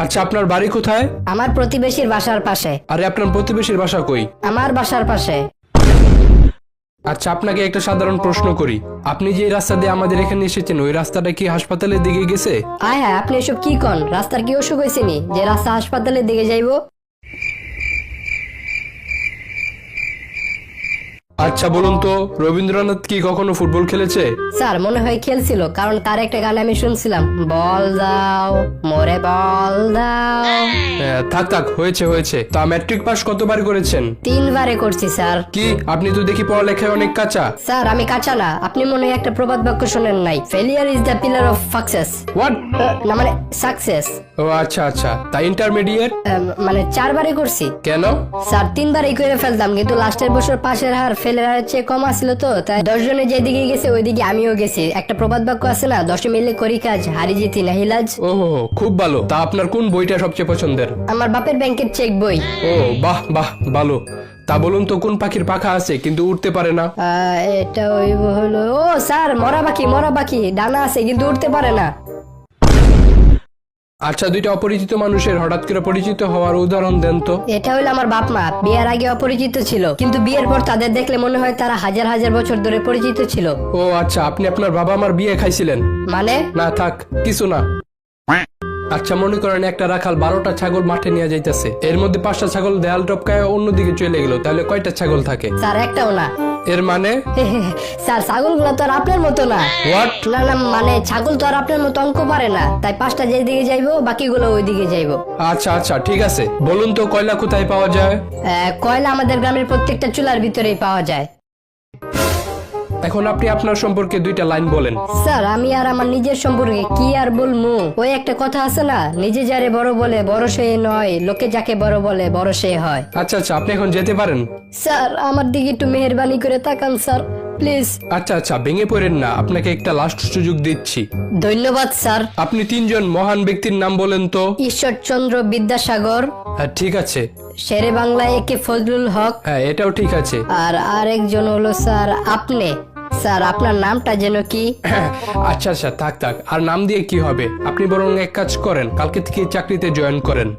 আচ্ছা, আপনার বাড়ি কোথায়? আমার প্রতিবেশীর বাসার পাশে। আরে, আপনার প্রতিবেশীর বাসা কই? আমার বাসার পাশে। আচ্ছা, আপনাকে একটা সাধারণ প্রশ্ন করি। আপনি যে রাস্তা দিয়ে আমাদের এখানে এসেছেন, ওই রাস্তাটা কি হাসপাতালের দিকে গেছে? আয় হ্যাঁ, আপনি এসব কি কন? রাস্তার কি অসুখ হয়েছে নি যে রাস্তা হাসপাতালের দিকে যাইবো? আচ্ছা বলুন তো, রবীন্দ্রনাথ কি কখনো ফুটবল খেলেছে? স্যার মনে হয় খেলছিল, কারণ তার একটা গান আমি শুনছিলাম, বল দাও মোরে বল দাও। থাক থাক, হয়েছে হয়েছে। তা ম্যাট্রিক পাস কতবার করেছেন? 3 বারে করছি স্যার। কি, আপনি তো দেখি পড়ালেখায় অনেক কাঁচা। স্যার আমি কাঁচা না, আপনি মনে হয় একটা প্রবাদ বাক্য শোনেন নাই, failure is the pillar of success. What? না মানে সাকসেস। ও আচ্ছা আচ্ছা, তা ইন্টারমিডিয়েট? মানে 4 বারে করছি। কেন? স্যার 3 বারই করে ফেলতাম, কিন্তু লাস্টের বছর পাশের হার ফেলের হারের চেয়ে কম আসছিল, তো তাই 10 জনে যেদিকে গেছে ওইদিকে আমিও গেছি। একটা প্রবাদ বাক্য আছে না, 10 মিলে করি কাজ, হারি জিতি নাহিলাজ। ও খুব ভালো। তা আপনার কোন বইটা সবচেয়ে পছন্দের? আমার বাপের ব্যাংকের চেক বই। ও বাহ বাহ, ভালো। তা বলুন তো, কোন পাখির পাখা আছে কিন্তু উড়তে পারে না? এটা ওই হলো, ও স্যার মরা পাখি, ডানা আছে কিন্তু উঠতে পারে না। আচ্ছা, দুইটা অপরিচিত মানুষের হঠাৎ করে পরিচিত হওয়ার উদাহরণ দেন তো। এটা হইলো আমার বাপ মা, বিয়ের আগে অপরিচিত ছিল, কিন্তু বিয়ের পর তাদের দেখলে মনে হয় তারা হাজার হাজার বছর ধরে পরিচিত ছিল। ও আচ্ছা, আপনি আপনার বাবা মার বিয়ে খাইছিলেন? মানে? না থাক, কিছু না। আচ্ছা, মনে করেন একটা রাখাল 12টা ছাগল মাঠে নিয়ে যাইতেছে, এর মধ্যে 5টা ছাগল দেয়াল টপকায় অন্যদিকে চলে গেল, তাহলে কয়টা ছাগল থাকে? স্যার একটাও না। এর মানে? স্যার ছাগলগুলো তো আর আপনার মতো না। হোয়াট? না না, মানে ছাগল তো আর আপনার মতো অঙ্ক পারে না, তাই 5টা যেদিকে যাইবো বাকিগুলো ওইদিকে যাইবো। আচ্ছা আচ্ছা, ঠিক আছে। বলুন তো, কয়লা কোথায় পাওয়া যায়? কয়লা আমাদের গ্রামের প্রত্যেকটা চুলার ভিতরেই পাওয়া যায়। এখন আপনি আপনার সম্পর্কে 2টা লাইন বলেন। স্যার আমি আর আমার নিজের সম্পর্কে কি আর বলবো? ওই একটা কথা আছে না, নিজে যারে বড় বলে বড় সে নয়, লোকে যাকে বড় বলে বড় সে হয়। আচ্ছা আচ্ছা, আপনি এখন যেতে পারেন। স্যার আমার দিকে একটু মেহেরবানি করে তাকান স্যার, প্লিজ। আচ্ছা আচ্ছা, ভেঙে পড়েন না, আপনাকে একটা লাস্ট সুযোগ দিচ্ছি। ধন্যবাদ স্যার। আপনি 3 জন মহান ব্যক্তির নাম বলেন তো। ঈশ্বরচন্দ্র বিদ্যাসাগর, হ্যাঁ ঠিক আছে। শেরে বাংলা একে ফজলুল হক, হ্যাঁ এটাও ঠিক আছে। আর আরেকজন হলো স্যার আপনি। স্যার আপনার নামটা যেন কি? আচ্ছা আচ্ছা, থাক থাক, আর নাম দিয়ে কি হবে? আপনি বরং এক কাজ করেন, কালকে থেকে চাকরিতে জয়েন করেন।